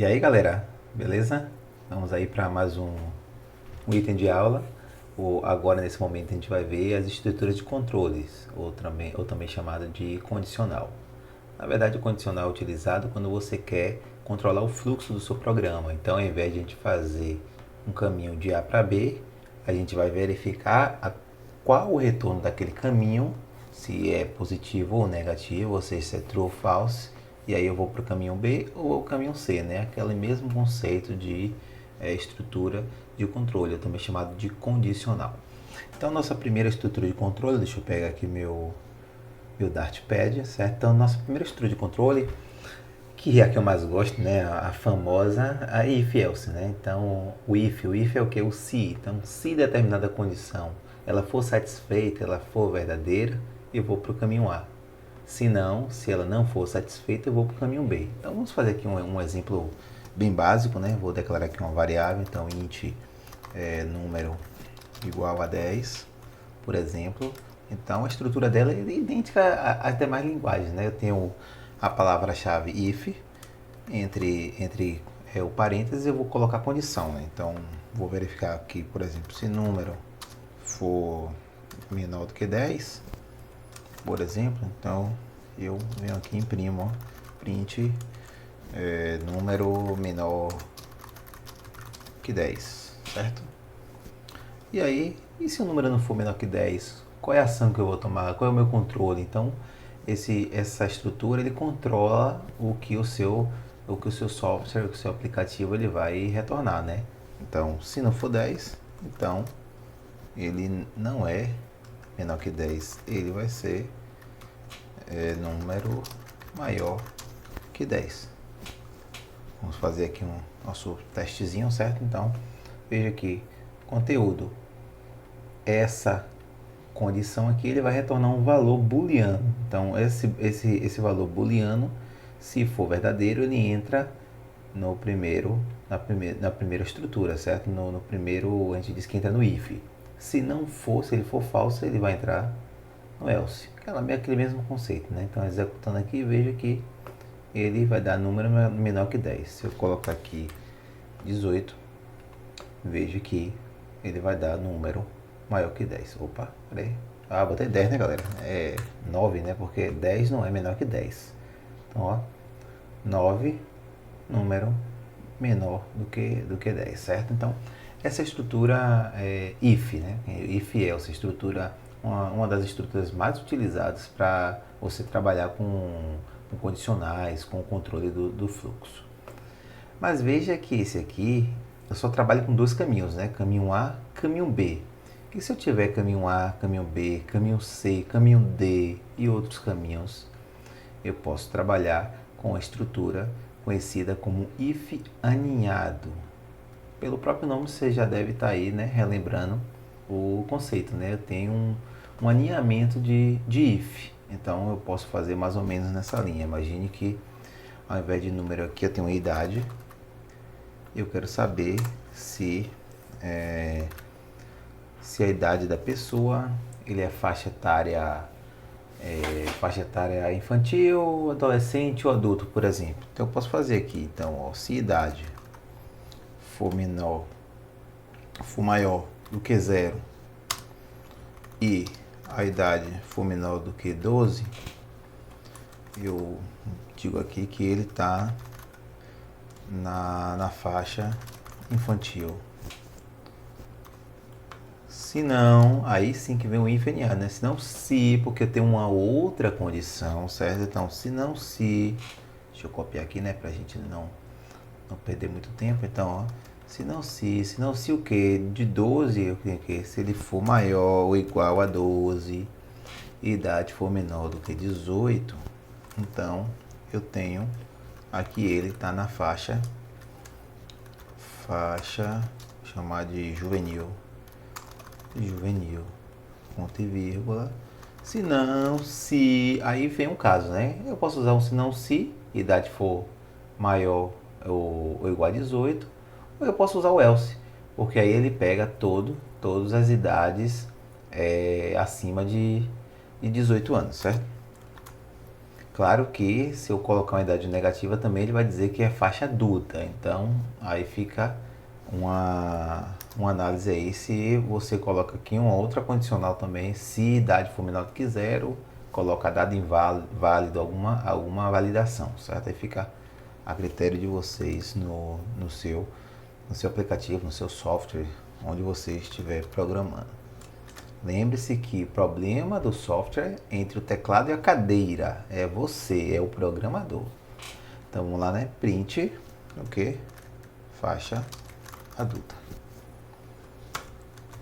E aí galera, beleza? Vamos aí para mais um item de aula. Agora nesse momento a gente vai ver as estruturas de controles, ou também chamada de condicional. Na verdade o condicional é utilizado quando você quer controlar o fluxo do seu programa. Então ao invés de a gente fazer um caminho de A para B, a gente vai verificar qual o retorno daquele caminho, se é positivo ou negativo, ou seja, se é true ou false. E aí eu vou para o caminho B ou o caminho C, né? Aquele mesmo conceito de estrutura de controle, também chamado de condicional. Então, nossa primeira estrutura de controle, deixa eu pegar aqui meu Dartpad, certo? Então, nossa primeira estrutura de controle, que é a que eu mais gosto, né? A famosa, a if-else, né? Então, o if é o que? O se. Então, se determinada condição ela for satisfeita, ela for verdadeira, eu vou para o caminho A. Se não, se ela não for satisfeita, eu vou para o caminho B. Então vamos fazer aqui um exemplo bem básico, né? Vou declarar aqui uma variável, então int número igual a 10, por exemplo. Então a estrutura dela é idêntica às demais linguagens, né? Eu tenho a palavra-chave if, entre o parênteses eu vou colocar a condição, né? Então vou verificar aqui, por exemplo, se número for menor do que 10, por exemplo, então eu venho aqui e imprimo, print número menor que 10, certo? E aí, e se o número não for menor que 10, qual é a ação que eu vou tomar? Qual é o meu controle? Então, essa estrutura ele controla o que o seu software, o que o seu aplicativo ele vai retornar, né? Então, se não for 10, então ele não é menor que 10, ele vai ser número maior que 10. Vamos fazer aqui nosso testezinho, certo? Então, veja aqui, conteúdo. Essa condição aqui, ele vai retornar um valor booleano. Então, esse valor booleano, se for verdadeiro, ele entra no na primeira estrutura, certo? No primeiro, a gente diz que entra no if. Se não for, se ele for falso, ele vai entrar no else. Aquele mesmo conceito, né? Então, executando aqui, veja que ele vai dar número menor que 10. Se eu colocar aqui 18, veja que ele vai dar número maior que 10. Opa, peraí. Ah, botei 10, né, galera? É 9, né? Porque 10 não é menor que 10. Então, ó, 9, número menor do que 10, certo? Então, essa estrutura é if, né? If else, estrutura, uma das estruturas mais utilizadas para você trabalhar com condicionais, com o controle do fluxo. Mas veja que esse aqui, eu só trabalho com dois caminhos, né? Caminho A, caminho B. E se eu tiver caminho A, caminho B, caminho C, caminho D e outros caminhos, eu posso trabalhar com a estrutura conhecida como if aninhado. Pelo próprio nome você já deve estar aí, né, relembrando o conceito, né? Eu tenho um aninhamento de if. Então eu posso fazer mais ou menos nessa linha. Imagine que ao invés de número aqui eu tenho uma idade. Eu quero saber se a idade da pessoa ele é faixa etária infantil, adolescente ou adulto, por exemplo. Então eu posso fazer aqui, então, ó, se idade for maior do que 0 e a idade for menor do que 12, eu digo aqui que ele está na faixa infantil. Se não, aí sim que vem o if aninhado, né? Se não, se, porque tem uma outra condição, certo? Então, se não, se... Deixa eu copiar aqui, né? Pra gente não perder muito tempo. Então, ó, se não, se o quê? De 12, eu tenho que, se ele for maior ou igual a 12, e idade for menor do que 18, então, eu tenho aqui ele está na faixa chamar de juvenil, ponto e vírgula. Se não, se, aí vem um caso, né? Eu posso usar um se não, se idade for maior ou igual a 18, ou eu posso usar o else, porque aí ele pega todas as idades acima de 18 anos, certo? Claro que se eu colocar uma idade negativa também ele vai dizer que é faixa adulta. Então aí fica uma análise aí se você coloca aqui uma outra condicional também. Se idade for menor do que zero, coloca dado inválido alguma validação, certo? Aí fica a critério de vocês no seu aplicativo, no seu software, onde você estiver programando. Lembre-se que o problema do software entre o teclado e a cadeira é você, é o programador. Então vamos lá, né? Print, ok? Faixa adulta.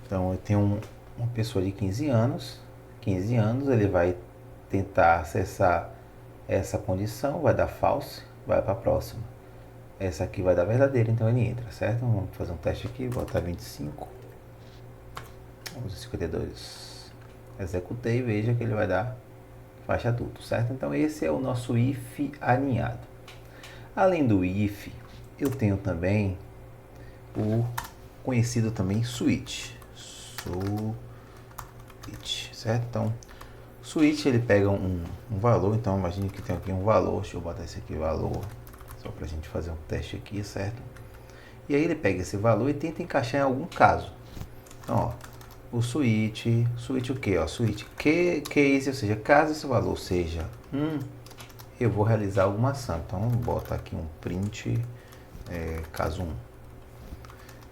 Então eu tenho uma pessoa de 15 anos. 15 anos, ele vai tentar acessar essa condição, vai dar false, vai para a próxima. Essa aqui vai dar verdadeira, então ele entra, certo? Vamos fazer um teste aqui, vou botar 25. Vamos 52. Executei e veja que ele vai dar faixa adulto, certo? Então esse é o nosso if alinhado. Além do if, eu tenho também o conhecido também switch. Certo? Então, switch ele pega um valor, então imagine que tem aqui um valor, deixa eu botar esse aqui valor, só para a gente fazer um teste aqui, certo? E aí ele pega esse valor e tenta encaixar em algum caso. Então, ó, o switch o que? Ó, switch case, ou seja, caso esse valor seja 1, eu vou realizar alguma ação. Então, bota aqui um print caso 1.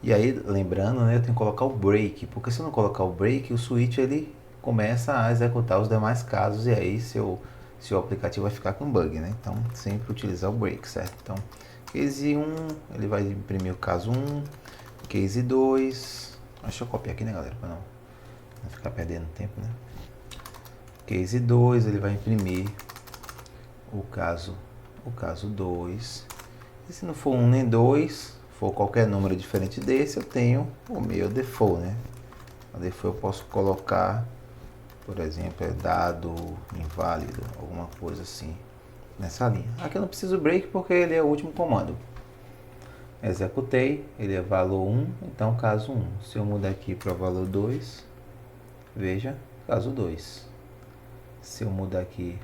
E aí, lembrando, né, eu tenho que colocar o break, porque se eu não colocar o break, o switch ele começa a executar os demais casos e aí seu aplicativo vai ficar com bug, né? Então, sempre utilizar o break, certo? Então, case 1, ele vai imprimir o caso 1, case 2, deixa eu copiar aqui, né, galera, para não ficar perdendo tempo, né? Case 2, ele vai imprimir o caso 2. E se não for 1 nem 2, for qualquer número diferente desse, eu tenho o meu default, né? A default eu posso colocar, por exemplo, dado inválido, alguma coisa assim, nessa linha. Aqui eu não preciso break porque ele é o último comando. Executei, ele é valor 1, então caso 1. Se eu mudar aqui para valor 2, veja, caso 2. Se eu mudar aqui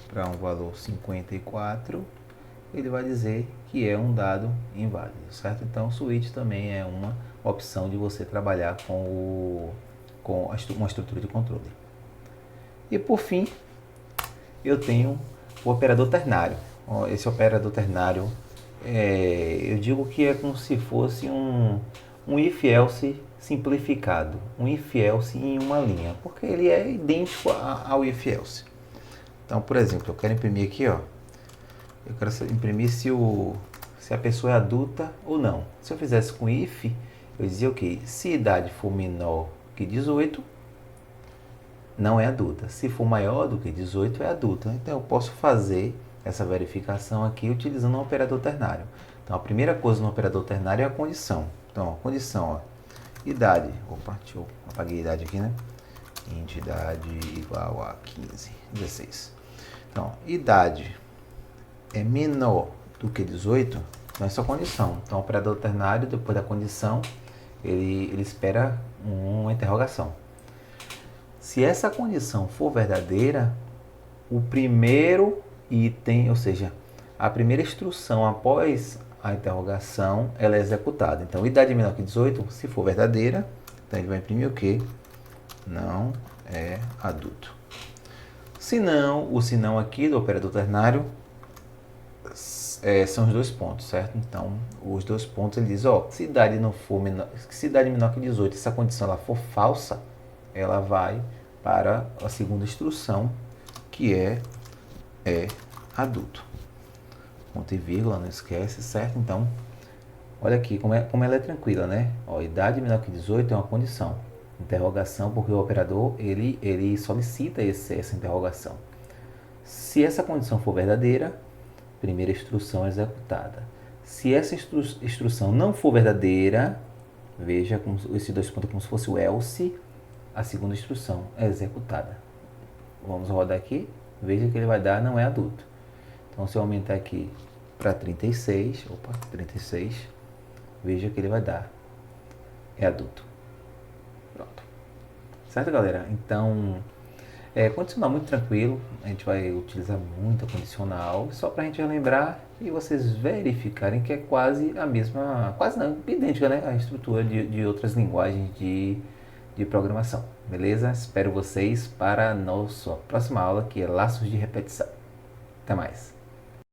para um valor 54, ele vai dizer que é um dado inválido, certo? Então, o switch também é uma opção de você trabalhar com uma estrutura de controle. E por fim, eu tenho o operador ternário. Esse operador ternário, eu digo que é como se fosse um if-else simplificado, um if-else em uma linha, porque ele é idêntico ao if-else. Então, por exemplo, eu quero imprimir aqui, ó, eu quero imprimir se a pessoa é adulta ou não. Se eu fizesse com if, eu dizia ok, se a idade for menor que 18, não é adulta. Se for maior do que 18, é adulta. Então eu posso fazer essa verificação aqui utilizando um operador ternário. Então a primeira coisa no operador ternário é a condição. Então, a condição, ó, idade. Opa, deixa eu apaguei a idade aqui, né? Idade igual a 15, 16. Então, idade é menor do que 18, então essa é a condição. Então, o operador ternário, depois da condição, ele espera uma interrogação. Se essa condição for verdadeira, o primeiro item, ou seja, a primeira instrução após a interrogação, ela é executada. Então, idade menor que 18, se for verdadeira, então ele vai imprimir o quê? Não é adulto. Se não, o senão aqui do operador ternário são os dois pontos, certo? Então, os dois pontos ele diz, ó, se idade não for menor, se idade menor que 18, essa condição ela for falsa, ela vai para a segunda instrução, que é adulto. Ponto e vírgula, não esquece, certo? Então, olha aqui como ela é tranquila, né? Ó, idade menor que 18 é uma condição. Interrogação, porque o operador ele solicita essa interrogação. Se essa condição for verdadeira, primeira instrução é executada. Se essa instrução não for verdadeira, veja como esses dois pontos como se fosse o else, a segunda instrução é executada. Vamos rodar aqui, veja que ele vai dar não é adulto. Então, se eu aumentar aqui para 36, veja que ele vai dar é adulto. Pronto. Certo, galera? Então, Condicional muito tranquilo, a gente vai utilizar muito a condicional, só para a gente relembrar e vocês verificarem que é quase a mesma, quase não, idêntica, né? A estrutura de outras linguagens de programação, beleza? Espero vocês para a nossa próxima aula, que é laços de repetição. Até mais!